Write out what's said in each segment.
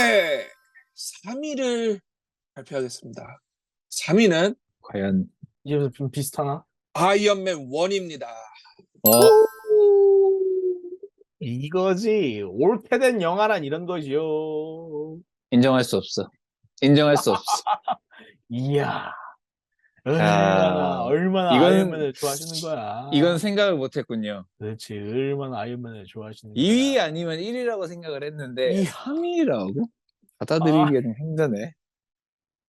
네. 3 위를 발표하겠습니다. 3 위는 과연 이게 좀 비슷하나? 아이언맨 1 입니다. 이거지. 옳게 된 영화란 이런 거지요. 인정할 수 없어. 인정할 수 없어. 이야. 아, 얼마나 이건- 아이언맨을 좋아하시는 거야. 이건 생각을 못했군요. 그렇지. 얼마나 아이언맨을 좋아하시는 2위 거야. 아니면 1위라고 생각을 했는데 이야. 3위라고? 받아들이기에는 힘드네.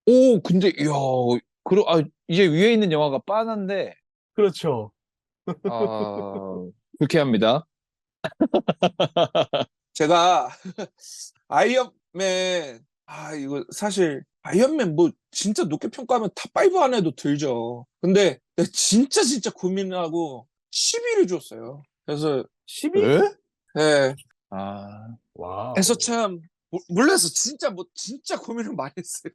오, 근데 이제 위에 있는 영화가 빠는데 그렇죠. 불쾌합니다. 제가 아이언맨 이거 사실 아이언맨 뭐 진짜 높게 평가하면 탑5 안에도 들죠. 근데 내가 진짜 고민하고 10위를 줬어요. 그래서 10위? 에? 네. 와우. 그래서 참 몰라서 진짜 고민을 많이 했어요.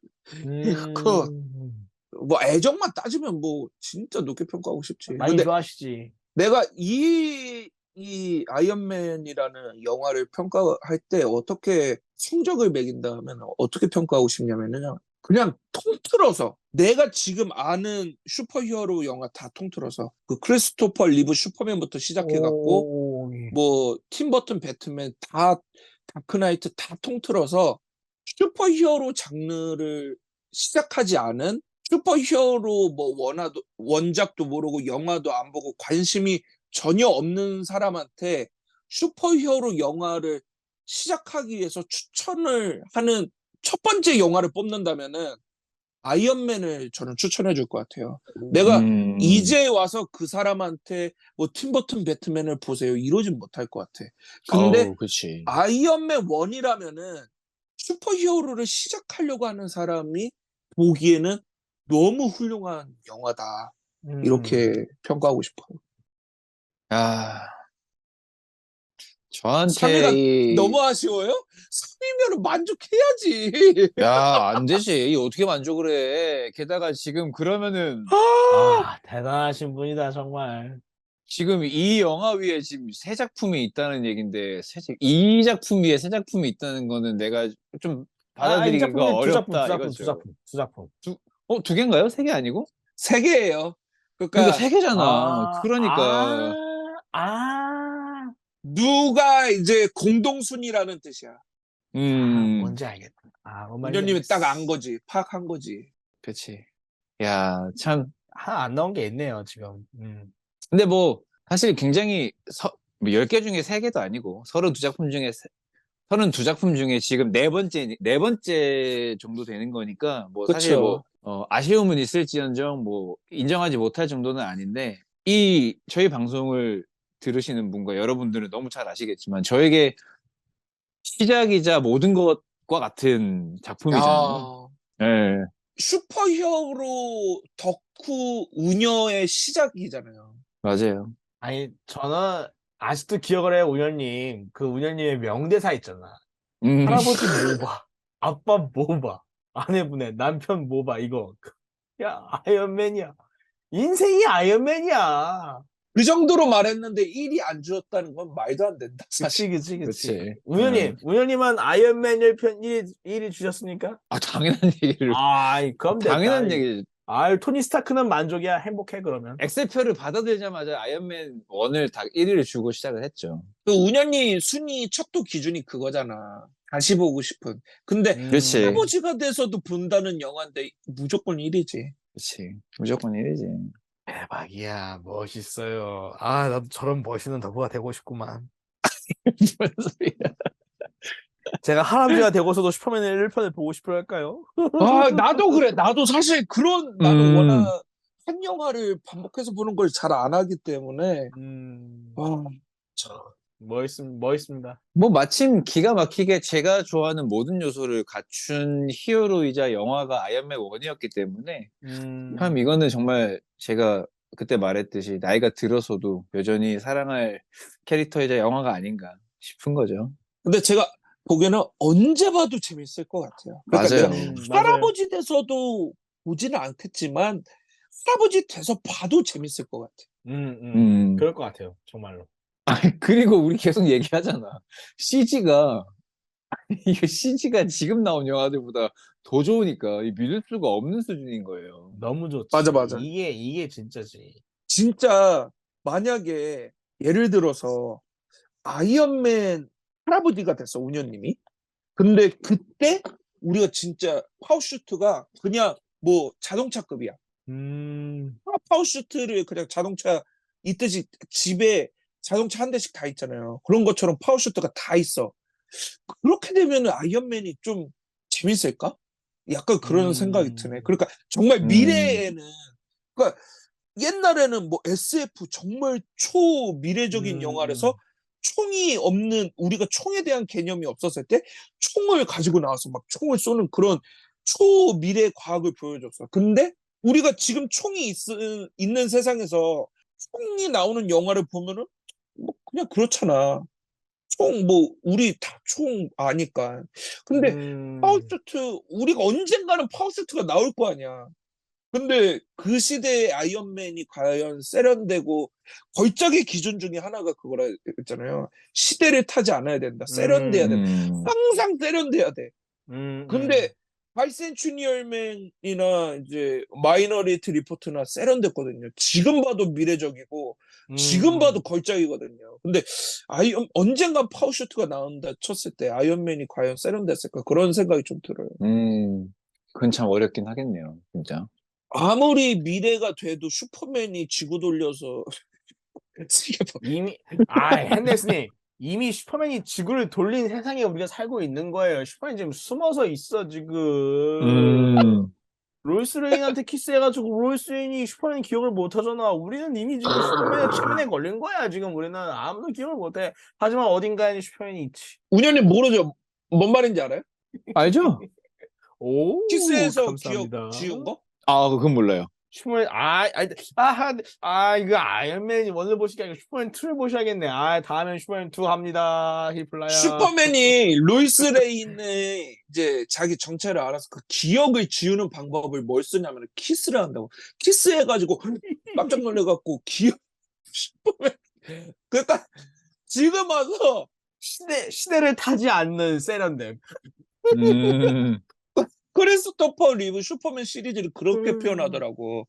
뭐 애정만 따지면 뭐 진짜 높게 평가하고 싶지. 많이 근데 좋아하시지. 내가 이 아이언맨이라는 영화를 평가할 때 어떻게 성적을 매긴다 하면 어떻게 평가하고 싶냐면요. 그냥 통틀어서 내가 지금 아는 슈퍼히어로 영화 다 통틀어서 그 크리스토퍼 리브 슈퍼맨부터 시작해갖고 오, 예. 뭐 팀버튼 배트맨 다 다크나이트 다 통틀어서 슈퍼히어로 장르를 시작하지 않은 슈퍼히어로 뭐 원작도 모르고 영화도 안 보고 관심이 전혀 없는 사람한테 슈퍼히어로 영화를 시작하기 위해서 추천을 하는 첫 번째 영화를 뽑는다면은 아이언맨을 저는 추천해 줄 것 같아요. 내가 이제 와서 그 사람한테 뭐 팀버튼 배트맨을 보세요 이러진 못할 것 같아. 근데 그치. 아이언맨 1이라면은 슈퍼히어로를 시작하려고 하는 사람이 보기에는 너무 훌륭한 영화다. 이렇게 평가하고 싶어요. 저한테 3위가 너무 아쉬워요? 3위면 만족해야지. 안 되지. 어떻게 만족을 해. 게다가 지금 그러면은 대단하신 분이다, 정말. 지금 이 영화 위에 지금 세 작품이 있다는 얘긴데 이 작품 위에 세 작품이 있다는 거는 내가 좀 이 받아들이기가 작품이 어렵다 두 이거죠. 작품. 두 개인가요? 세 개 아니고? 3개예요. 그러니까 세 개잖아. 그러니까 누가 이제 공동순위라는 뜻이야. 뭔지 알겠다. 운현님이 딱 안 거지. 파악한 거지. 그치. 야, 참. 하나 안 나온 게 있네요, 지금. 근데 뭐 사실 굉장히 10개 중에 3개도 아니고 32작품 중에 32작품 중에 지금 네 번째 정도 되는 거니까 뭐 사실 그쵸. 뭐 아쉬움은 있을지언정 뭐 인정하지 못할 정도는 아닌데 저희 방송을 들으시는 분과 여러분들은 너무 잘 아시겠지만 저에게 시작이자 모든 것과 같은 작품이잖아요. 야, 예. 슈퍼히어로 덕후 우녀의 시작이잖아요. 맞아요. 아니, 저는 아직도 기억을 해요, 운현님. 그 운현님의 명대사 있잖아. 할아버지 뭐 봐, 아빠 뭐 봐, 아내분의 남편 뭐 봐, 이거. 야, 아이언맨이야. 인생이 아이언맨이야. 그 정도로 말했는데 1위 안 주었다는 건 말도 안 된다. 사실. 그치. 운현님은 아이언맨 1편 1위 주셨습니까? 당연한 얘기를. 그럼 당연한 됐다. 얘기. 토니 스타크는 만족이야. 행복해, 그러면. 엑셀표를 받아들자마자 아이언맨 1을 다 1위를 주고 시작을 했죠. 그 운현이 순위 척도 기준이 그거잖아. 다시 보고 싶은. 근데 그렇지. 할아버지가 돼서도 본다는 영화인데 무조건 1위지. 그치. 무조건 1위지. 대박이야. 멋있어요. 나도 저런 멋있는 덕후가 되고 싶구만. 무슨 소리야. 제가 할아버지가 되고서도 슈퍼맨 1편을 보고 싶어 할까요? 나도 그래. 나도 사실 나는 워낙 한 영화를 반복해서 보는 걸 잘 안 하기 때문에. 멋있습니다. 뭐 마침 기가 막히게 제가 좋아하는 모든 요소를 갖춘 히어로이자 영화가 아이언맨 1이었기 때문에 참 이거는 정말 제가 그때 말했듯이 나이가 들어서도 여전히 사랑할 캐릭터이자 영화가 아닌가 싶은 거죠. 근데 제가 보기에는 언제 봐도 재밌을 것 같아요. 그러니까 맞아요. 내가 할아버지 돼서도 보지는 않겠지만 할아버지 돼서 봐도 재밌을 것 같아. 그럴 것 같아요. 정말로. 그리고 우리 계속 얘기하잖아. CG가 이게 CG가 지금 나온 영화들보다 더 좋으니까 믿을 수가 없는 수준인 거예요. 너무 좋지. 맞아. 이게 진짜지. 진짜 만약에 예를 들어서 아이언맨 할아버지가 됐어, 운현님이. 근데 그때 우리가 진짜 파워슈트가 그냥 뭐 자동차급이야. 파워슈트를 그냥 자동차 있듯이 집에 자동차 한 대씩 다 있잖아요. 그런 것처럼 파워슈트가 다 있어. 그렇게 되면 아이언맨이 좀 재밌을까? 약간 그런 생각이 드네. 그러니까 정말 미래에는, 그러니까 옛날에는 뭐 SF 정말 초미래적인 영화라서 총이 없는, 우리가 총에 대한 개념이 없었을 때 총을 가지고 나와서 막 총을 쏘는 그런 초미래 과학을 보여줬어. 근데 우리가 지금 총이 있는 세상에서 총이 나오는 영화를 보면은 뭐 그냥 그렇잖아. 총 뭐 우리 다 총 아니까. 근데 파워슈트, 우리가 언젠가는 파워슈트가 나올 거 아니야. 근데 그 시대의 아이언맨이 과연 세련되고, 걸작의 기준 중에 하나가 그거라 했잖아요. 시대를 타지 않아야 된다. 세련돼야 된다. 항상 세련돼야 돼. 근데 바이센츄니얼맨이나 이제 마이너리티 리포트나 세련됐거든요. 지금 봐도 미래적이고 지금 봐도 걸작이거든요. 근데 언젠가 파워슈트가 나온다 쳤을 때 아이언맨이 과연 세련됐을까, 그런 생각이 좀 들어요. 그건 참 어렵긴 하겠네요, 진짜. 아무리 미래가 돼도 슈퍼맨이 지구 돌려서 핸데스님, 이미 슈퍼맨이 지구를 돌린 세상에 우리가 살고 있는 거예요. 슈퍼맨이 지금 숨어서 있어, 지금. 로이스 레인한테 키스해가지고 로이스 레인이 슈퍼맨 기억을 못하잖아. 우리는 이미 지금 슈퍼맨의 최면에 걸린 거야. 지금 우리는 아무도 기억을 못해. 하지만 어딘가에 슈퍼맨이 있지. 운현님 모르죠? 뭔 말인지 알아요? 알죠? 오, 키스에서 감사합니다. 기억 지운 거? 아, 그건 몰라요. 슈퍼맨, 이거 아이언맨이 원을 보시기 아니고 슈퍼맨 2를 보셔야겠네. 다음엔 슈퍼맨 2 합니다. 히플라야. 슈퍼맨이 로이스 레인의 이제 자기 정체를 알아서 그 기억을 지우는 방법을 뭘 쓰냐면 키스를 한다고. 키스해가지고 깜짝 놀래갖고 슈퍼맨. 그러니까 지금 와서 시대를 타지 않는 세련됨. 크리스토퍼 리브 슈퍼맨 시리즈를 그렇게 표현하더라고.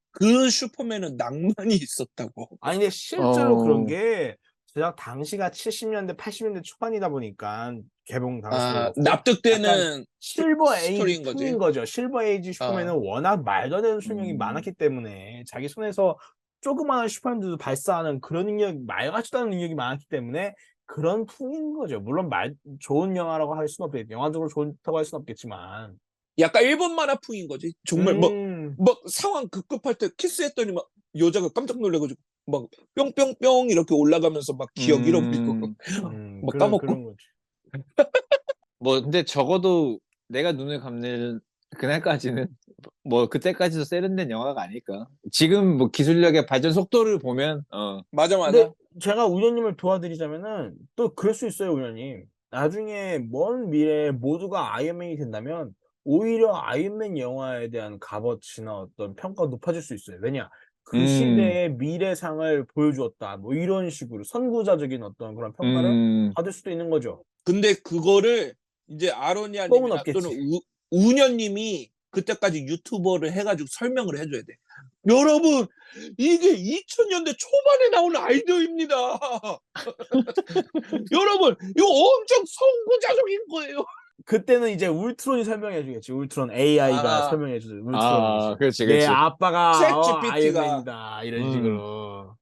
그 슈퍼맨은 낭만이 있었다고. 아니 근데 실제로 그런 게 제작 당시가 70년대 80년대 초반이다 보니까 개봉 당시도 납득되는 실버 스토리인 에이지 거지. 풍인 거죠. 실버 에이지 슈퍼맨은 워낙 말도 안 되는 수명이 많았기 때문에 자기 손에서 조그마한 슈퍼맨들도 발사하는 그런 능력, 말 같지도 않은 능력이 많았기 때문에 그런 풍인 거죠. 물론 좋은 영화라고 할 수는 없겠지. 영화적으로 좋다고 할 수는 없겠지만 약간 일본 만화풍인 거지. 정말 막 상황 급급할 때 키스했더니 막 여자가 깜짝 놀래가지고 막 뿅뿅뿅 이렇게 올라가면서 막 기억 잃어버리고 막 까먹고. 그런 거지. 뭐 근데 적어도 내가 눈을 감는 그날까지는 뭐 그때까지도 세련된 영화가 아닐까. 지금 뭐 기술력의 발전 속도를 보면 맞아. 근데 제가 우연님을 도와드리자면은 또 그럴 수 있어요, 우연님. 나중에 먼 미래에 모두가 아이언맨이 된다면 오히려 아이언맨 영화에 대한 값어치나 어떤 평가가 높아질 수 있어요. 왜냐? 그 시대의 미래상을 보여주었다. 뭐 이런 식으로 선구자적인 어떤 그런 평가를 받을 수도 있는 거죠. 근데 그거를 이제 아로니아님이나 뻥은 없겠지. 또는 우년님이 그때까지 유튜버를 해가지고 설명을 해줘야 돼. 여러분, 이게 2000년대 초반에 나온 아이디어입니다. 여러분, 이거 엄청 선구자적인 거예요. 그때는 이제 울트론이 설명해주겠지. 울트론 AI가 설명해주죠. 울트론이. 그렇지. 내 아빠가 챗GPT 가. 아이언맨이다. 이런 식으로.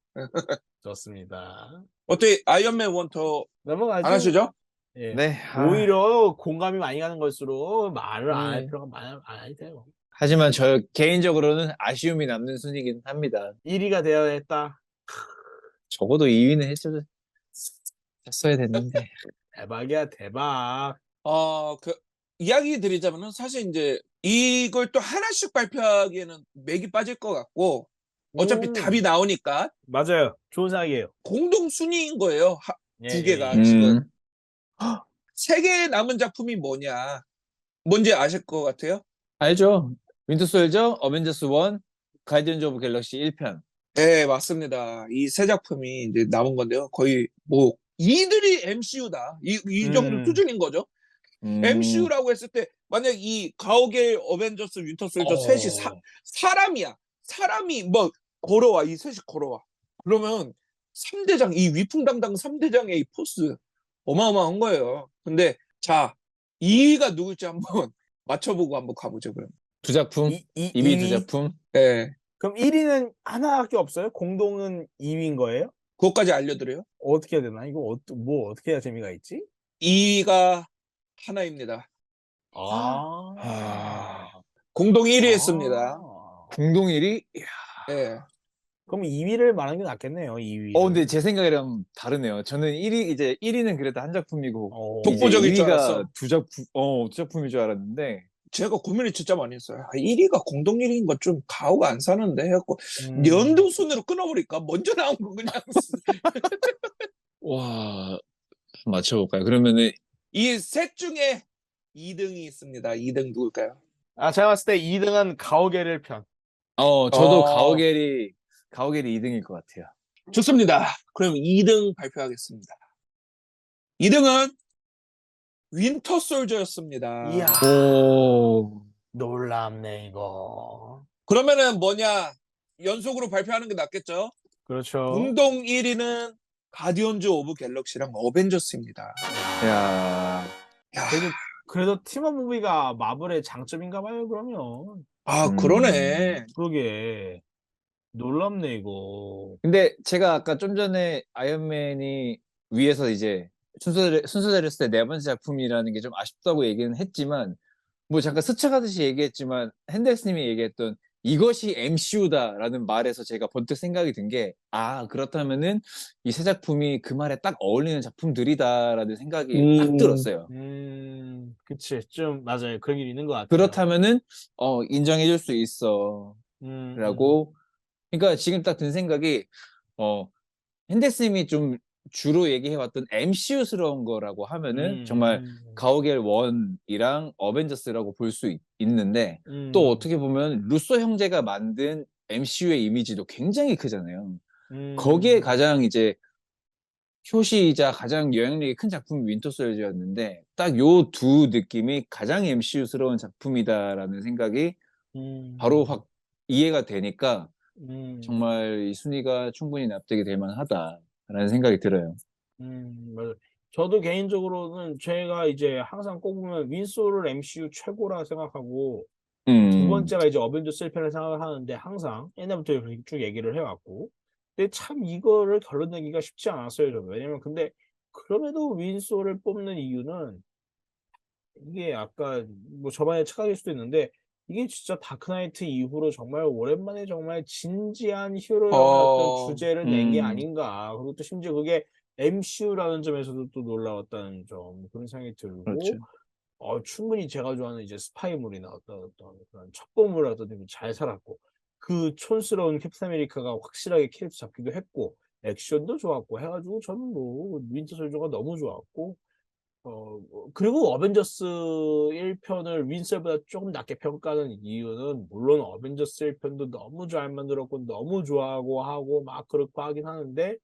좋습니다. 어떻게 아이언맨 1 더 넘어가죠. 안 하시죠? 예. 네. 오히려 공감이 많이 가는 걸수록 말을 안 할 필요가 안 해도 돼요. 하지만 저 개인적으로는 아쉬움이 남는 순위긴 합니다. 1위가 되어야 했다. 적어도 2위는 했어야 됐는데. 대박이야, 대박. 그 이야기 드리자면은 사실 이제 이걸 또 하나씩 발표하기에는 맥이 빠질 것 같고, 어차피 답이 나오니까 맞아요. 좋은 생각이에요. 공동 순위인 거예요. 두 개가 예. 지금. 세 개의 남은 작품이 뭐냐? 뭔지 아실 것 같아요? 알죠? 윈터 솔저, 어벤져스 1, 가이디언즈 오브 갤럭시 1편. 네, 맞습니다. 이 세 작품이 이제 남은 건데요. 거의 뭐 이들이 MCU다. 이 정도 수준인 거죠. MCU라고 했을 때 만약 이 가오갤 어벤져스 윈터 솔저 셋이 사람이야. 사람이 뭐 걸어와. 이 셋이 걸어와. 그러면 3대장 이 위풍당당 3대장의 이 포스 어마어마한 거예요. 근데 자 2위가 누굴지 한번 맞춰보고 한번 가보죠. 그럼. 두 작품? 2위 두 작품? 네. 그럼 1위는 하나밖에 없어요? 공동은 2위인 거예요? 그것까지 알려드려요. 어떻게 해야 되나? 이거 뭐 어떻게 해야 재미가 있지? 2위가 하나입니다. 공동 1위 했습니다. 공동 1위? 네. 그럼 2위를 말하는 게 낫겠네요. 2위. 근데 제 생각이랑 다르네요. 저는 1위는 그래도 한 작품이고 독보적일 줄 알았어. 두 작품일 줄 알았는데 제가 고민을 진짜 많이 했어요. 1위가 공동 1위인 건 좀 가오가 안 사는데 해갖고 연도 순으로 끊어버릴까? 먼저 나온 거 그냥 와 맞춰볼까요? 그러면은 이 셋 중에 2등이 있습니다. 2등 누굴까요? 제가 봤을 때 2등은 가오갤을 편. 저도 가오갤이 2등일 것 같아요. 좋습니다. 그럼 2등 발표하겠습니다. 2등은 윈터 솔저였습니다. 이야. 오. 놀랍네 이거. 그러면은 뭐냐? 연속으로 발표하는 게 낫겠죠? 그렇죠. 공동 1위는 가디언즈 오브 갤럭시랑 어벤져스입니다. 야. 그래도 팀업 무비가 마블의 장점인가 봐요, 그러면. 그러네. 그러게. 놀랍네, 이거. 근데 제가 아까 좀 전에 아이언맨이 위에서 이제 순서대로 했을 때 네 번째 작품이라는 게 좀 아쉽다고 얘기는 했지만 뭐 잠깐 스쳐가듯이 얘기했지만 핸델스님이 얘기했던 이것이 MCU다라는 말에서 제가 번뜩 생각이 든 게 그렇다면은 이 세 작품이 그 말에 딱 어울리는 작품들이다라는 생각이 딱 들었어요. 그치. 좀 맞아요. 그런 게 있는 것 같아요. 그렇다면은 인정해줄 수 있어 라고 그러니까 지금 딱 든 생각이 핸델스님이 좀 주로 얘기해왔던 MCU스러운 거라고 하면은 정말 가오갤 1이랑 어벤져스라고 볼 수 있는데 또 어떻게 보면 루소 형제가 만든 MCU의 이미지도 굉장히 크잖아요. 거기에 가장 이제 표시이자 가장 영향력이 큰 작품이 윈터 솔저였는데 딱 요 두 느낌이 가장 MCU스러운 작품이다라는 생각이 바로 확 이해가 되니까 정말 이 순위가 충분히 납득이 될 만하다라는 생각이 들어요. 맞아요. 저도 개인적으로는 제가 이제 항상 꼽으면 윈소를 MCU 최고라 생각하고 두 번째가 이제 어벤져스 1편을 생각을 하는데 항상 옛날부터 쭉 얘기를 해왔고 근데 참 이거를 결론 내기가 쉽지 않았어요. 저는. 왜냐면 근데 그럼에도 윈소를 뽑는 이유는 이게 아까 뭐 저만의 착각일 수도 있는데 이게 진짜 다크나이트 이후로 정말 오랜만에 정말 진지한 히어로 영화의 어떤 주제를 낸 게 아닌가. 그리고 또 심지어 그게 MCU라는 점에서도 또 놀라웠다는 점 그런 생각이 들고 그렇죠. 충분히 제가 좋아하는 이제 스파이물이나 어떤 그런 첩보물이라든지 잘 살았고 그 촌스러운 캡틴 아메리카가 확실하게 캐릭터 잡기도 했고 액션도 좋았고 해가지고 저는 뭐 윈터 솔저가 너무 좋았고 그리고 어벤져스 1편을 윈셀보다 조금 낮게 평가하는 이유는 물론 어벤져스 1편도 너무 잘 만들었고 너무 좋아하고 하고 막 그렇고 하긴 하는데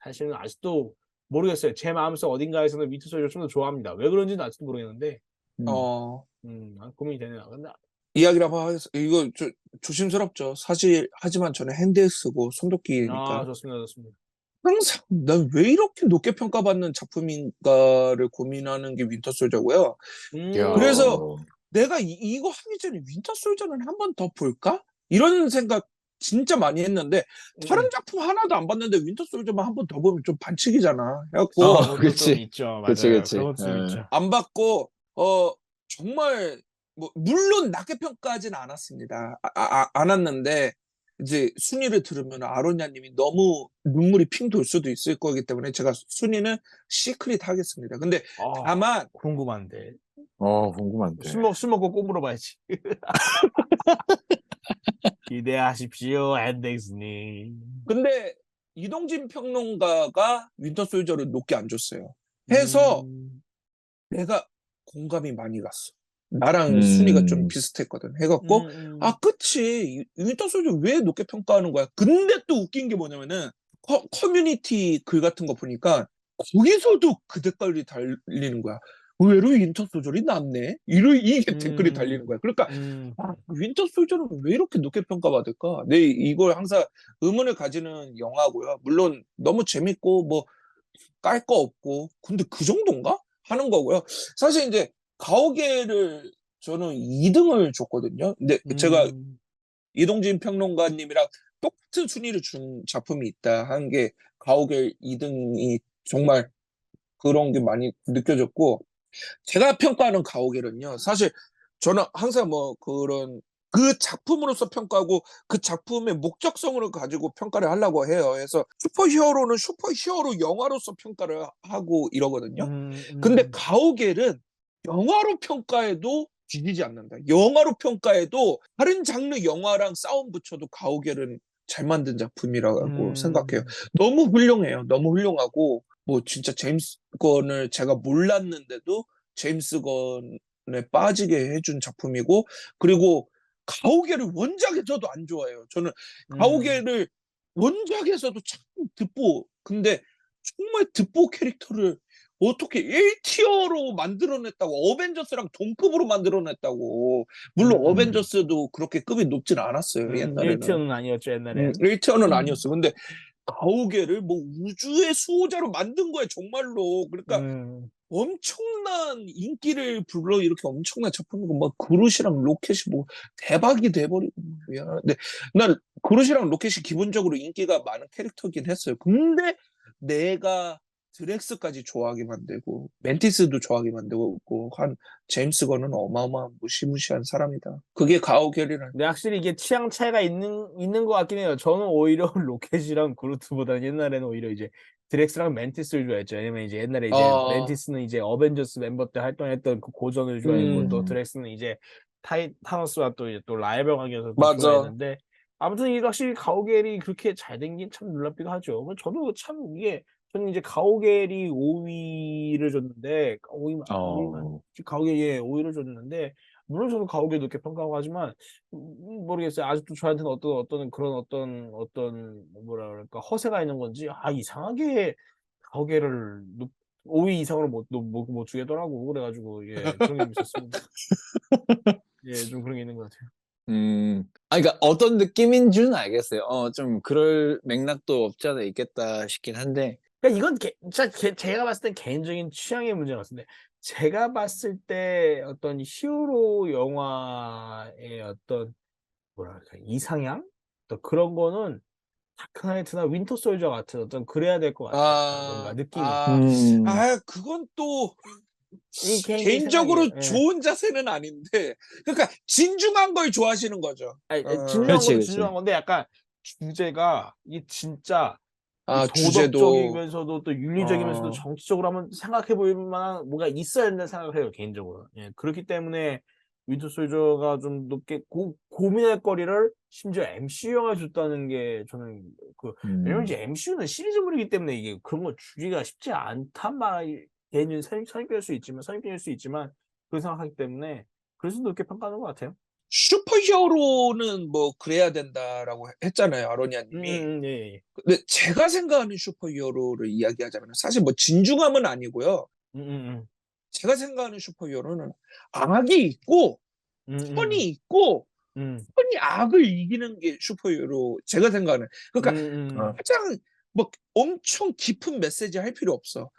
사실은 아직도 모르겠어요. 제 마음속 어딘가에서는 윈터 솔저를 좀 더 좋아합니다. 왜 그런지는 아직도 모르겠는데 고민이 되네요. 근데 이야기를 한번 하겠습니다. 이거 조심스럽죠. 사실 하지만 저는 핸드쓰고 손도끼니까 좋습니다. 좋습니다. 항상 난 왜 이렇게 높게 평가받는 작품인가를 고민하는 게 윈터 솔저고요. 그래서 내가 이거 하기 전에 윈터 솔저는 한 번 더 볼까? 이런 생각 진짜 많이 했는데 다른 작품 하나도 안 봤는데 윈터 솔저만 한 번 더 보면 좀 반칙이잖아. 해갖고 그치. 있죠. 그치, 맞아요. 그치. 그런 것도 좀 있죠. 안 봤고 정말 뭐 물론 낮게 평가하진 않았습니다. 않았는데 이제 순위를 들으면 아로냐님이 너무 눈물이 핑 돌 수도 있을 거기 때문에 제가 순위는 시크릿 하겠습니다. 근데 다만 궁금한데. 궁금한데. 술 먹고 꼭 물어봐야지. 기대하십시오, 앤덱스님. 근데 이동진 평론가가 윈터 솔저를 높게 안 줬어요. 해서 내가 공감이 많이 갔어. 나랑 순위가 좀 비슷했거든. 해갖고 그치 윈터 솔저 왜 높게 평가하는 거야? 근데 또 웃긴 게 뭐냐면은 커뮤니티 글 같은 거 보니까 거기서도 그 댓글이 달리는 거야. 의외로 윈터 소절이 낫네. 이게 댓글이 달리는 거야. 그러니까 윈터 소절은 왜 이렇게 높게 평가받을까? 네, 이걸 항상 의문을 가지는 영화고요. 물론 너무 재밌고 뭐 깔 거 없고 근데 그 정도인가? 하는 거고요. 사실 이제 가오갤을 저는 2등을 줬거든요. 근데 제가 이동진 평론가님이랑 똑같은 순위를 준 작품이 있다 한 게 가오갤 2등이 정말 그런 게 많이 느껴졌고 제가 평가하는 가오갤은요. 사실 저는 항상 뭐 그런 그 작품으로서 평가하고 그 작품의 목적성을 가지고 평가를 하려고 해요. 그래서 슈퍼히어로는 슈퍼히어로 영화로서 평가를 하고 이러거든요. 근데 가오갤은 영화로 평가해도 뒤지지 않는다. 영화로 평가해도 다른 장르 영화랑 싸움 붙여도 가오갤은 잘 만든 작품이라고 생각해요. 너무 훌륭해요. 너무 훌륭하고 뭐 진짜 제임스 건을 제가 몰랐는데도 제임스 건에 빠지게 해준 작품이고 그리고 가오갤을 원작에서도 안 좋아해요. 저는 가오갤을 원작에서도 참 듣보 근데 정말 듣보 캐릭터를 어떻게 1티어로 만들어냈다고 어벤져스랑 동급으로 만들어냈다고 물론 어벤져스도 그렇게 급이 높진 않았어요. 옛날에는 1티어는 아니었죠, 옛날에. 1티어는 아니었어. 근데 가오갤을 뭐 우주의 수호자로 만든 거예요, 정말로. 그러니까 엄청난 인기를 불러 이렇게 엄청난 작품이고 막 그루시랑 로켓이 뭐 대박이 돼버리고 미안한데 난 그루시랑 로켓이 기본적으로 인기가 많은 캐릭터긴 했어요. 근데 내가 드렉스까지 좋아하게 만들고 멘티스도 좋아하게 만들고 한 제임스 건은 어마어마한 무시무시한 사람이다. 그게 가오갤이란. 근데 확실히 이게 취향 차이가 있는 것 같긴 해요. 저는 오히려 로켓이랑 그루트보다는 옛날에는 오히려 이제 드렉스랑 멘티스를 좋아했죠. 왜냐면 이제 옛날에 이제 멘티스는 이제 어벤져스 멤버 때 활동했던 그 고전을 좋아했고 또 드렉스는 이제 타노스와 또 이제 또 라이벌 관계에서 또 맞아. 좋아했는데 아무튼 이게 확실히 가오갤이 그렇게 잘 된 게 참 놀랍기도 하죠. 저도 참 이게 저는 이제 가오갤이 5위를 줬는데 5위만 가오갤 예 5위를 줬는데 물론 저도 가오갤 높게 평가하고 하지만 모르겠어요. 아직도 저한테는 어떤 그런 어떤 뭐라 그럴까 허세가 있는 건지 이상하게 가오갤을 5위 이상으로 못 주겠더라고. 그래가지고 예 그런 게 좀 있었습니다. 예 좀 그런 게 있는 것 같아요. 그러니까 어떤 느낌인 줄은 알겠어요. 좀 그럴 맥락도 없지 않아 있겠다 싶긴 한데. 그러니까 이건 진짜 제가 봤을 땐 개인적인 취향의 문제 같은데 제가 봤을 때 어떤 히어로 영화의 어떤 뭐랄까 이상향? 또 그런 거는 다크나이트나 윈터 솔저 같은 어떤 그래야 될 것 같아요. 뭔가 느낌이. 그건 또 이 개인적인 개인적으로 생각이에요. 예. 좋은 자세는 아닌데, 그러니까 진중한 걸 좋아하시는 거죠. 아니, 진중한 그렇지, 것도 그렇지. 진중한 건데 약간 주제가 이 진짜 이 주제도, 도덕적이면서도 또 윤리적이면서도 정치적으로 한번 생각해 볼 만한 뭐가 있어야 된다는 생각을 해요, 개인적으로. 예. 그렇기 때문에 윈터 솔저가 좀 높게 고민할 거리를 심지어 MCU 영화에 줬다는 게 저는 왜냐면 이제 MCU는 시리즈물이기 때문에 이게 그런 거 주기가 쉽지 않단 말 개인적인 선입견일 수 있지만 그렇게 생각하기 때문에 그래서 높게 평가하는 것 같아요. 슈퍼히어로는 뭐 그래야 된다라고 했잖아요, 아로니아님이. 예, 예. 근데 제가 생각하는 슈퍼히어로를 이야기하자면 사실 뭐 진중함은 아니고요. 제가 생각하는 슈퍼히어로는 악이 있고 선이 있고 선이 악을 이기는 게 슈퍼히어로 제가 생각하는. 그러니까 가장 뭐 엄청 깊은 메시지 할 필요 없어.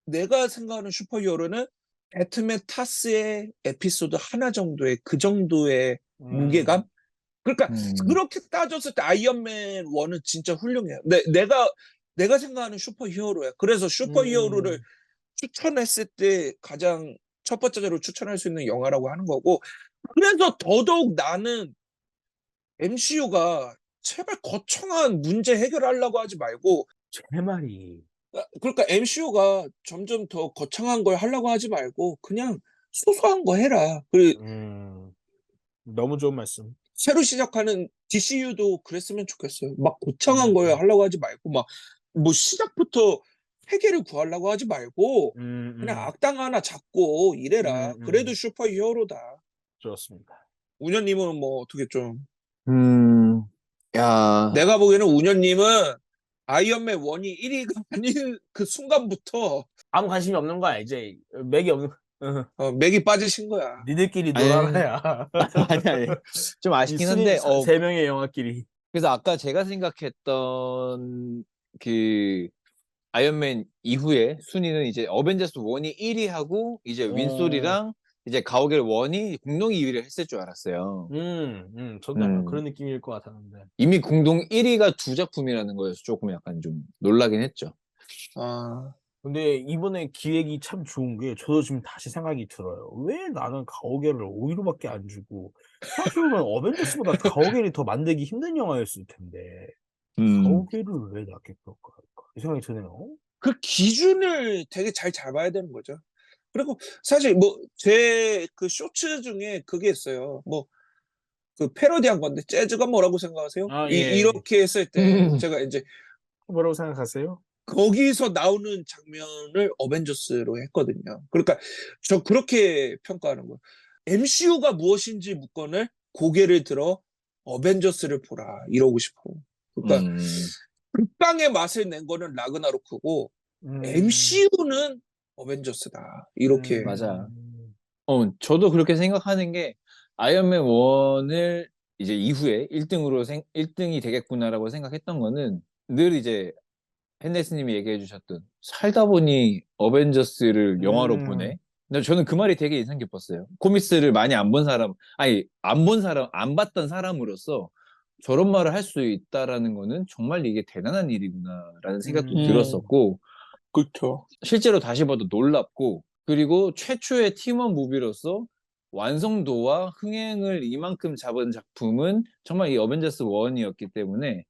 내가 생각하는 슈퍼히어로는 배트맨 타스의 에피소드 하나 정도의 그 정도의 무게감? 그러니까 그렇게 따졌을 때 아이언맨 1은 진짜 훌륭해요. 내가 생각하는 슈퍼히어로야. 그래서 슈퍼히어로를 추천했을 때 가장 첫 번째로 추천할 수 있는 영화라고 하는 거고 그래서 더더욱 나는 MCU가 제발 거창한 문제 해결하려고 하지 말고 제 말이. 그러니까 MCU가 점점 더 거창한 걸 하려고 하지 말고 그냥 소소한 거 해라. 그리고 너무 좋은 말씀. 새로 시작하는 DCU도 그랬으면 좋겠어요. 막 거창한 걸 하려고 하지 말고 막 뭐 시작부터 세계를 구하려고 하지 말고 그냥 악당 하나 잡고 이래라. 그래도 슈퍼히어로다. 좋습니다. 운현님은 뭐 어떻게 좀 야. 내가 보기에는 운현님은 아이언맨 1이 1위가 아닌 그 순간부터 아무 관심이 없는 거야 이제 맥이 없는. 맥이 빠지신 거야. 니들끼리 아니, 놀아라야. 아니. 좀 이 아쉽긴 순위 한데, 세 명의 영화끼리. 그래서 아까 제가 생각했던 그 아이언맨 이후에 순위는 이제 어벤져스 1이 1위 하고 이제 윈소리랑 이제 가오갤 1이 공동 2위를 했을 줄 알았어요. 저도 약간 음. 그런 느낌일 것 같았는데. 이미 공동 1위가 두 작품이라는 거여서 조금 약간 좀 놀라긴 했죠. 아, 근데 이번에 기획이 참 좋은 게 저도 지금 다시 생각이 들어요. 왜 나는 가오갤을 5위로밖에 안 주고 생각해보면 어벤져스보다 가오갤이 더 만들기 힘든 영화였을 텐데 가오갤을 왜 낮게 평가할까? 이 생각이 드네요. 그 기준을 되게 잘 잡아야 되는 거죠. 그리고 사실 뭐 제 그 쇼츠 중에 그게 있어요. 뭐 그 패러디한 건데 재즈가 뭐라고 생각하세요? 아, 예. 이렇게 했을 때 제가 이제 뭐라고 생각하세요? 거기서 나오는 장면을 어벤져스로 했거든요. 그러니까 저 그렇게 평가하는 거예요. MCU가 무엇인지 묻건을 고개를 들어 어벤져스를 보라 이러고 싶어요. 그러니까 극강의 맛을 낸 거는 라그나로크고 MCU는 어벤져스다. 이렇게. 맞아. 저도 그렇게 생각하는 게 아이언맨 1을 이제 이후에 1등이 되겠구나라고 생각했던 거는 늘 이제 헨네스님이 얘기해 주셨던 살다 보니 어벤져스를 영화로 보네. 근데 저는 그 말이 되게 인상 깊었어요. 코믹스를 많이 안 본 사람, 아니 안 봤던 사람으로서 저런 말을 할 수 있다라는 거는 정말 이게 대단한 일이구나라는 생각도 들었었고, 그렇죠. 실제로 다시 봐도 놀랍고, 그리고 최초의 팀원 무비로서 완성도와 흥행을 이만큼 잡은 작품은 정말 이 어벤져스 1이었기 때문에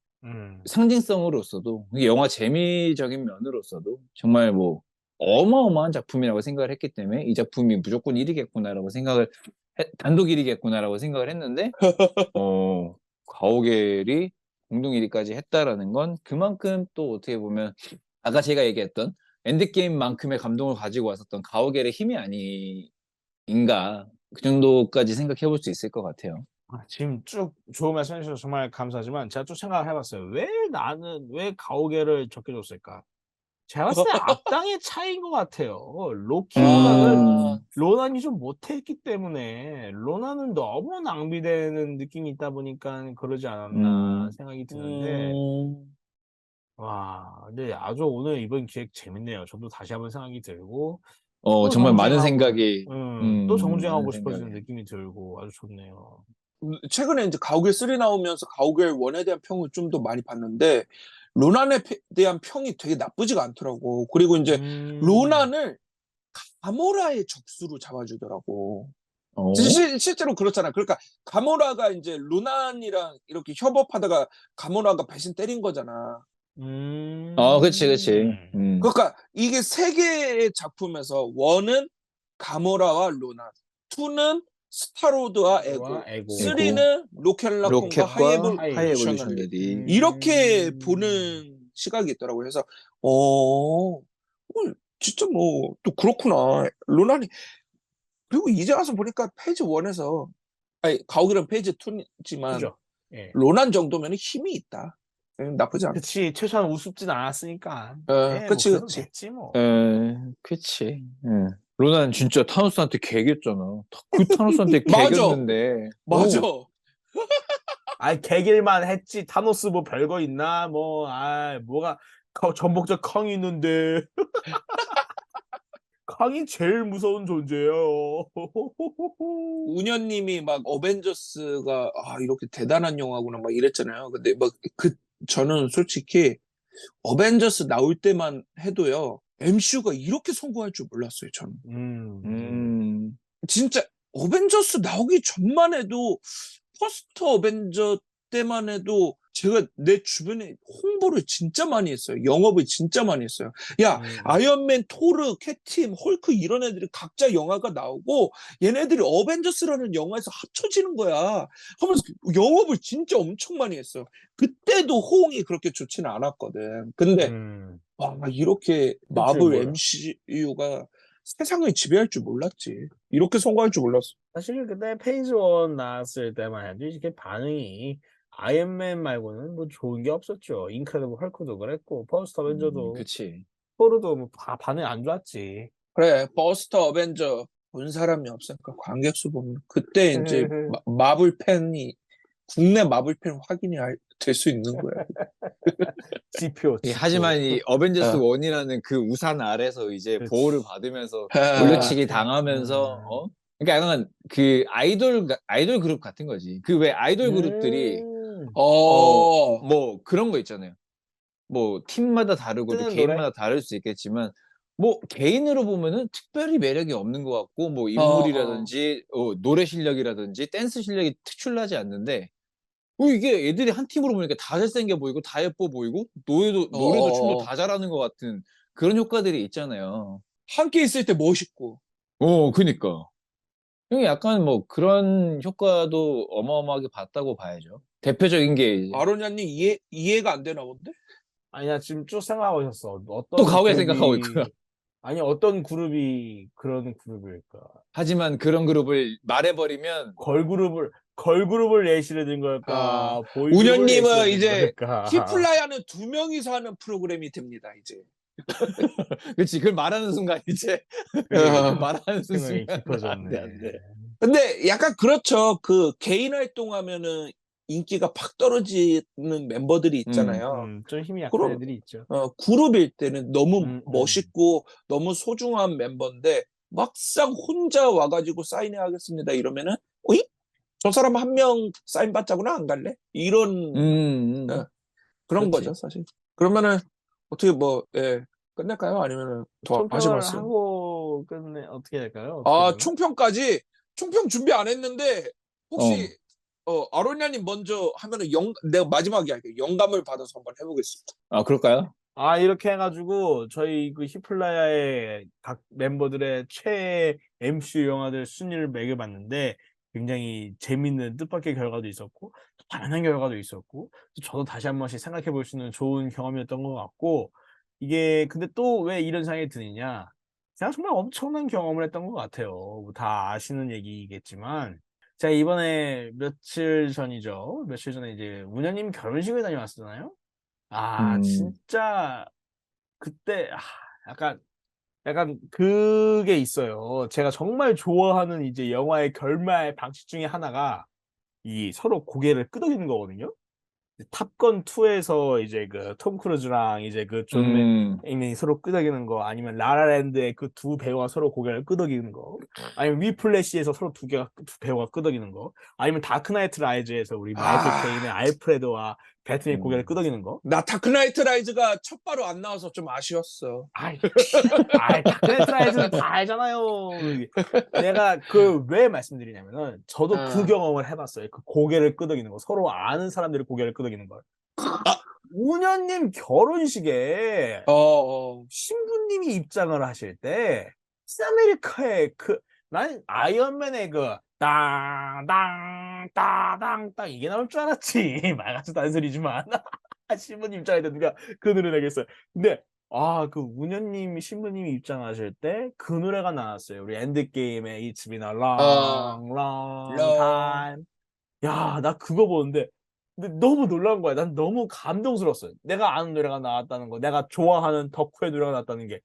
상징성으로서도 영화 재미적인 면으로서도 정말 뭐 어마어마한 작품이라고 생각을 했기 때문에 이 작품이 무조건 1위겠구나라고 단독 1위겠구나라고 생각을 했는데 가오갤이 공동 1위까지 했다라는 건 그만큼 또 어떻게 보면 아까 제가 얘기했던 엔드게임만큼의 감동을 가지고 왔었던 가오갤의 힘이 아닌가 그 정도까지 생각해 볼 수 있을 것 같아요. 지금 쭉 좋은 말씀 해주셔서 정말 감사하지만 제가 쭉 생각을 해봤어요. 왜 가오갤을 적게 줬을까? 제가 봤을 때 악당의 차이인 것 같아요. 로키보다는 로난이 좀 못했기 때문에 로난은 너무 낭비되는 느낌이 있다 보니까 그러지 않았나 생각이 드는데 와, 근데 아주 오늘 이번 기획 재밌네요. 저도 다시 한번 생각이 들고 또 정말 많은 정주행하고 생각이 또 정주행하고 많은 싶어지는 생각이. 느낌이 들고 아주 좋네요. 최근에 이제 가오갤 3 나오면서 가오갤 1에 대한 평을 좀 더 많이 봤는데 로난에 대한 평이 되게 나쁘지가 않더라고. 그리고 이제 로난을 가모라의 적수로 잡아주더라고. 실제로 그렇잖아. 그러니까 가모라가 이제 로난이랑 이렇게 협업하다가 가모라가 배신 때린 거잖아. 그치. 그러니까 이게 세 개의 작품에서 1은 가모라와 로난, 2는 스타로드와 에고, 3는 로켓 라콘과 하이 하이에볼루셔너리 에볼루셔너리. 이렇게 보는 시각이 있더라고요. 그래서 진짜 뭐 또 그렇구나. 로난이 그리고 이제 와서 보니까 페이지 1에서 아니 가오갤은 페이지 2지만 그죠? 예. 로난 정도면 힘이 있다. 나쁘지 않아. 그치, 최소한 우습진 않았으니까. 그치, 뭐 그치. 됐지 뭐. 그치. 로난 진짜 타노스한테 개겼잖아. 그 타노스한테 맞아. 개겼는데. 맞아. 아이, 개길만 했지. 타노스 뭐 별거 있나? 뭐가 전복적 컹이 있는데. 컹이 제일 무서운 존재예요. 운현님이 막 어벤져스가 이렇게 대단한 영화구나 막 이랬잖아요. 근데 막 저는 솔직히 어벤져스 나올 때만 해도요. MCU가 이렇게 성공할 줄 몰랐어요. 저는. 진짜 어벤져스 나오기 전만 해도 퍼스트 어벤져 때만 해도 제가 내 주변에 홍보를 진짜 많이 했어요. 영업을 진짜 많이 했어요. 야, 아이언맨, 토르, 캣팀, 헐크 이런 애들이 각자 영화가 나오고 얘네들이 어벤져스라는 영화에서 합쳐지는 거야 하면서 영업을 진짜 엄청 많이 했어요. 그때도 호응이 그렇게 좋지는 않았거든. 근데 와, 이렇게 마블 MCU가 세상을 지배할 줄 몰랐지. 이렇게 성공할 줄 몰랐어. 사실 그때 페이지 1 나왔을 때만 해도 이렇게 반응이 아이언맨 말고는 뭐 좋은 게 없었죠. 인크레디블 헐크도 그랬고 퍼스트 어벤져도 그치. 토르도 뭐 반응 안 좋았지. 그래, 버스터 어벤져 본 사람이 없으니까 관객 수 보면 그때 이제 마블 팬이 국내 마블 팬 확인이 될 수 있는 거야. 지표. 하지만 이 어벤져스 어. 1이라는 그 우산 아래서 이제 그렇지. 보호를 받으면서 아, 돌려치기 당하면서 그러니까 약간 그 아이돌 그룹 같은 거지. 그 왜 아이돌 그룹들이 어, 뭐 그런 거 있잖아요. 뭐 팀마다 다르고 또 뜨는 노래? 개인마다 다를 수 있겠지만 뭐 개인으로 보면은 특별히 매력이 없는 것 같고 뭐 어. 인물이라든지 노래 실력이라든지 댄스 실력이 특출나지 않는데 이게 애들이 한 팀으로 보니까 다 잘생겨 보이고 다 예뻐 보이고 노래도 춤도 어. 다 잘하는 것 같은 그런 효과들이 있잖아요. 함께 있을 때 멋있고. 그니까. 형이 약간 뭐 그런 효과도 어마어마하게 봤다고 봐야죠. 대표적인 게 이제 아로냐님 이해가 안 되나 본데? 아니야, 지금 쭉 생각하고 있었어. 또 어떤 가오에 생각하고 있구나. 그룹이, 아니, 어떤 그룹이 그런 그룹일까? 하지만 그런 그룹을 말해버리면 걸그룹을 예시를 든 아, 걸까? 보이그룹을 우녀님은 예시를 든 이제 걸까? 히플라야는 2명이서 하는 프로그램이 됩니다, 이제. 그치 그걸 말하는 순간 이제 그 어. 말하는 생각이 순간 안 돼, 깊어졌네. 안 돼. 근데 약간 그렇죠. 그 개인 활동하면은 인기가 팍 떨어지는 멤버들이 있잖아요. 좀 힘이 약한 그럼 애들이 있죠. 그룹일 때는 너무 음, 음. 멋있고 너무 소중한 멤버인데 막상 혼자 와가지고 사인회 하겠습니다 이러면은 어이? 저 사람 한 명 사인 받자고나 안 갈래? 이런 어, 그런 그렇지. 거죠 사실. 그러면은 어떻게 뭐 끝낼까요? 아니면은 더 하실 총평을 말씀? 하고 어떻게 될까요? 어떻게 아, 되나? 총평까지 총평 준비 안 했는데 어. 혹시 아로냐님 먼저 하면은 내가 마지막에 할게요. 영감을 받아서 한번 해보겠습니다. 아, 그럴까요? 아, 이렇게 해가지고 저희 그 히플라야의 각 멤버들의 최애 MCU 영화들 순위를 매겨봤는데 굉장히 재밌는 뜻밖의 결과도 있었고 다양한 결과도 있었고 저도 다시 한 번씩 생각해 볼 수 있는 좋은 경험이었던 것 같고 이게 근데 또 왜 이런 생각이 드느냐 제가 정말 엄청난 경험을 했던 것 같아요. 뭐다 아시는 얘기겠지만 제가 이번에 며칠 전이죠. 며칠 전에 이제 운현님 결혼식을 다녀왔잖아요. 아, 음, 진짜 그때 약간 그게 있어요. 제가 정말 좋아하는 이제 영화의 결말 방식 중에 하나가 이 서로 고개를 끄덕이는 거거든요. 탑건 2에서 이제 그 톰 크루즈랑 이제 그 존 음, 맥이 서로 끄덕이는 거, 아니면 라라랜드의 그 두 배우가 서로 고개를 끄덕이는 거, 아니면 위플래시에서 서로 두 배우가 끄덕이는 거, 아니면 다크나이트 라이즈에서 우리 마이클 아, 케인의 알프레도와 배트맨이 고개를 음. 끄덕이는 거. 나 다크나이트 라이즈가 첫 바로 안 나와서 좀 아쉬웠어. 다크나이트 라이즈는 다 알잖아요. 내가 그 왜 말씀드리냐면은 저도 그 어, 경험을 해봤어요. 그 고개를 끄덕이는 거, 서로 아는 사람들이 고개를 끄덕이는 걸. 우녀님 결혼식에 어, 어. 신부님이 입장을 하실 때 아메리카의 난 아이언맨의 그 땅땅 따당땅 이게 나올 줄 알았지. 말같이 단소리지만 신부님 입장할 때 누가 그 노래 내겠어요. 근데 그 우녀님 신부님이 입장하실 때 그 노래가 나왔어요. 우리 엔드게임의 It's been a 어, long long 러, time. 야, 나 그거 보는데 근데 너무 놀라운 거야. 난 너무 감동스러웠어요. 내가 아는 노래가 나왔다는 거, 내가 좋아하는 덕후의 노래가 나왔다는 게.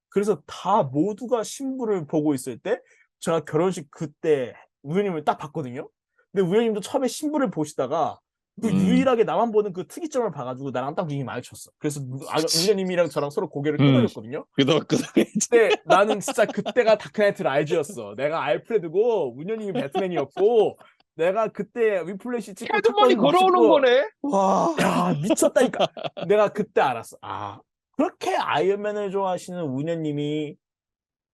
그래서 다 모두가 신부를 보고 있을 때 제가 결혼식 그때 우연님을 딱 봤거든요. 근데 우연님도 처음에 신부를 보시다가 그 음, 유일하게 나만 보는 그 특이점을 봐가지고 나랑 딱 눈이 마주쳤어. 그래서 우연님이랑 저랑 서로 고개를 음, 끄덕였거든요. 끄덕끄덕했지. 근데 나는 진짜 그때가 다크나이트 라이즈였어. 내가 알프레드고 운현님이 배트맨이었고 내가 그때 위플래시 찍고 헤드머니 탑건 걸어오는 찍고 거네. 와, 야 미쳤다니까. 내가 그때 알았어. 그렇게 아이언맨을 좋아하시는 운현님이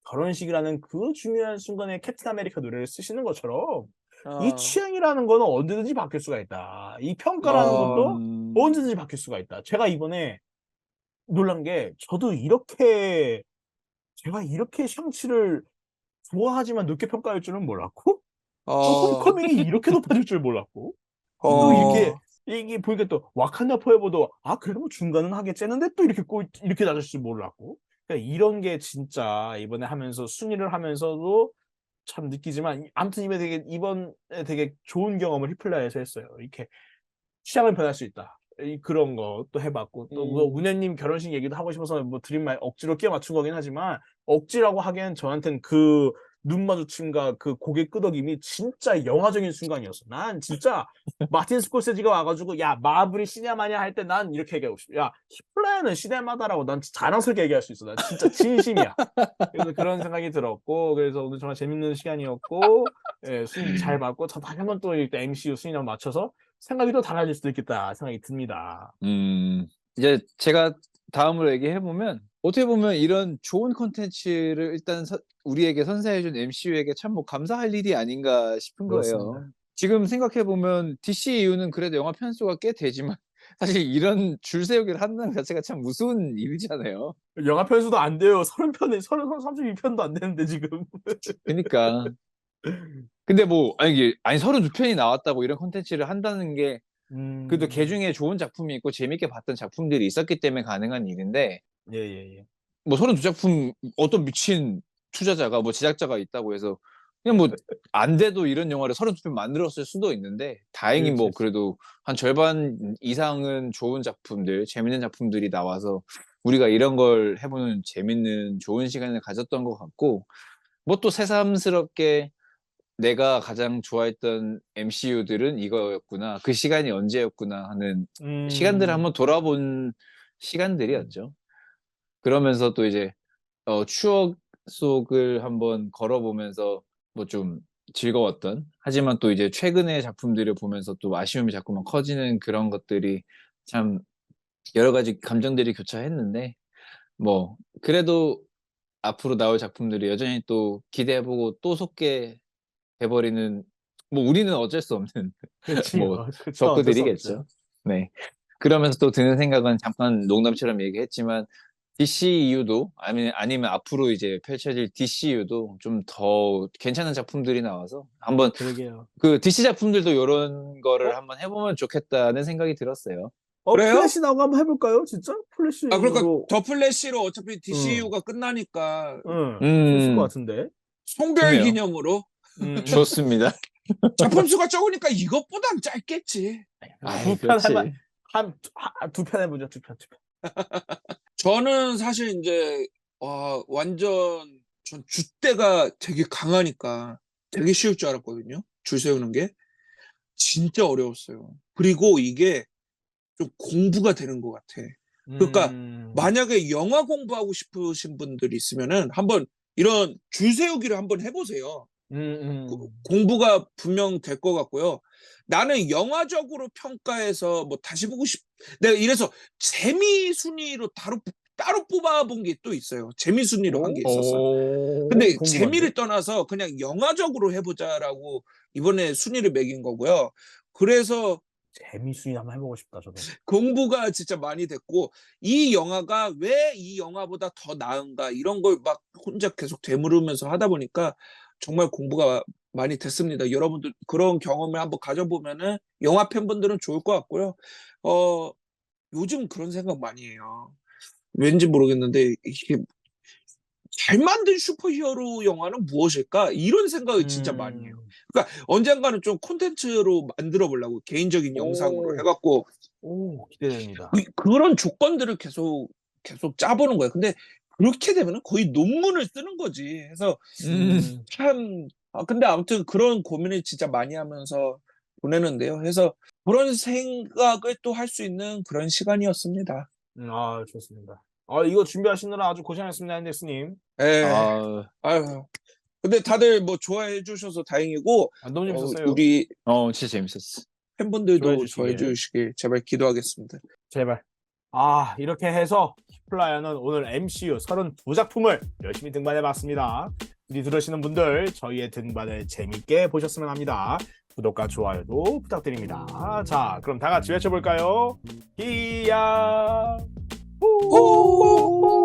결혼식이라는 그 중요한 순간에 캡틴 아메리카 노래를 쓰시는 것처럼 이 어, 취향이라는 거는 언제든지 바뀔 수가 있다. 이 평가라는 어, 것도 언제든지 바뀔 수가 있다. 제가 이번에 놀란 게 제가 이렇게 샹치를 좋아하지만 높게 평가할 줄은 몰랐고 또 어, 홈커밍이 이렇게 높아질 줄 몰랐고 또 이렇게 어, 이게 보니까 또 와칸다 포에버도 그래도 뭐 중간은 하겠지 했는데 또 이렇게 낮을 줄 몰랐고 그러니까 이런 게 진짜 이번에 하면서 순위를 하면서도 참 느끼지만 아무튼 이번에 되게 좋은 경험을 히플라에서 했어요. 이렇게 취향은 변할 수 있다. 그런 거 또 해봤고 또 뭐 운현님 결혼식 얘기도 하고 싶어서 뭐 드린 말 억지로 끼워 맞춘 거긴 하지만 억지라고 하기엔 저한텐 그 눈 마주침과 그 고개 끄덕임이 진짜 영화적인 순간이었어. 난 진짜 마틴 스콜세지가 와가지고 야 마블이 시네마냐 할 때 난 이렇게 얘기하고 싶어. 야 히플라야는 시네마다라고 난 자랑스럽게 얘기할 수 있어. 난 진짜 진심이야. 그래서 그런 생각이 들었고 그래서 오늘 정말 재밌는 시간이었고 예, 순위 잘 맞고 저 다시 한번 또 일단 MCU 순위 한번 맞춰서 생각이 또 달라질 수도 있겠다 생각이 듭니다. 이제 제가 다음으로 얘기해보면 어떻게 보면 이런 좋은 콘텐츠를 일단 우리에게 선사해준 MCU에게 참 뭐 감사할 일이 아닌가 싶은 거예요. 그렇습니다. 지금 생각해보면 DCEU는 그래도 영화 편수가 꽤 되지만 사실 이런 줄 세우기를 한다는 자체가 참 무서운 일이잖아요. 영화 편수도 안 돼요. 30편에 32편도 안 되는데 지금. 그러니까 근데 뭐 아니 32편이 나왔다고 이런 콘텐츠를 한다는 게 그래도 개중에 좋은 작품이 있고 재밌게 봤던 작품들이 있었기 때문에 가능한 일인데 예예예. 뭐 32작품 어떤 미친 투자자가 뭐 제작자가 있다고 해서 그냥 뭐 안 돼도 이런 영화를 32편 만들었을 수도 있는데 다행히 뭐 그렇지. 그래도 한 절반 이상은 좋은 작품들, 재밌는 작품들이 나와서 우리가 이런 걸 해보는 재밌는 좋은 시간을 가졌던 것 같고 뭐 또 새삼스럽게 내가 가장 좋아했던 MCU들은 이거였구나. 그 시간이 언제였구나 하는 시간들을 한번 돌아본 시간들이었죠. 그러면서 또 이제 추억 속을 한번 걸어보면서 뭐 좀 즐거웠던 하지만 또 이제 최근의 작품들을 보면서 또 아쉬움이 자꾸만 커지는 그런 것들이 참 여러 가지 감정들이 교차했는데 뭐 그래도 앞으로 나올 작품들이 여전히 또 기대해보고 또 속게 돼버리는 뭐 우리는 어쩔 수 없는 뭐 그치요. 그쵸. 어쩔 수 없죠. 덕후들이겠죠. 네. 그러면서 또 드는 생각은 잠깐 농담처럼 얘기했지만 DCU도 아니면 앞으로 이제 펼쳐질 DCU도 좀 더 괜찮은 작품들이 나와서 한번 그러게요. 그 DC 작품들도 이런 거를 어? 한번 해보면 좋겠다는 생각이 들었어요. 그래요? 플래시 나오고 한번 해볼까요? 진짜? 아, 그러니까 플래시로. 더 플래시로 어차피 DCU가 끝나니까 응. 재밌을 것 음, 같은데. 송별 좋네요. 기념으로 좋습니다. 작품 수가 적으니까 이것보단 짧겠지. 아이, 두 편 그렇지. 한 두 편 해보죠. 두 편. 저는 사실 이제 완전 전 줏대가 되게 강하니까 되게 쉬울 줄 알았거든요. 줄 세우는 게 진짜 어려웠어요. 그리고 이게 좀 공부가 되는 것 같아. 그러니까 만약에 영화 공부하고 싶으신 분들이 있으면은 한번 이런 줄 세우기를 한번 해보세요. 공부가 분명 될 것 같고요. 나는 영화적으로 평가해서 뭐 다시 보고 내가 이래서 재미 순위로 따로 뽑아본 게 또 있어요. 재미 순위로 한 게 있었어요. 근데 궁금한데? 재미를 떠나서 그냥 영화적으로 해보자라고 이번에 순위를 매긴 거고요. 그래서 재미순위 한번 해보고 싶다 저도. 공부가 진짜 많이 됐고 이 영화가 왜 이 영화보다 더 나은가 이런 걸 막 혼자 계속 되물으면서 하다 보니까 정말 공부가 많이 됐습니다. 여러분들 그런 경험을 한번 가져보면은 영화 팬분들은 좋을 것 같고요. 요즘 그런 생각 많이 해요. 왠지 모르겠는데 이게 '잘 만든 슈퍼히어로 영화는 무엇일까?' 이런 생각을 진짜 많이 해요. 그러니까 언젠가는 좀 콘텐츠로 만들어 보려고 개인적인 영상으로 해 오. 갖고 오 기대됩니다. 그런 조건들을 계속 짜 보는 거예요. 근데 그렇게 되면은 거의 논문을 쓰는 거지. 해서 참 근데 아무튼 그런 고민을 진짜 많이 하면서 보내는데요. 해서 그런 생각을 또 할 수 있는 그런 시간이었습니다. 아 좋습니다. 이거 준비하시느라 아주 고생하셨습니다, 앤데스님. 예. 아, 아유. 근데 다들 뭐 좋아해 주셔서 다행이고 너무 재밌었어요. 우리 진짜 재밌었어. 좋아해 팬분들도 좋아해 주시길. 주시길 제발 기도하겠습니다. 제발. 이렇게 해서 히플라이어는 오늘 MCU 32작품을 열심히 등반해 봤습니다. 어디 들으시는 분들 저희의 등반을 재밌게 보셨으면 합니다. 구독과 좋아요도 부탁드립니다. 자, 그럼 다 같이 외쳐볼까요? 히야! 후!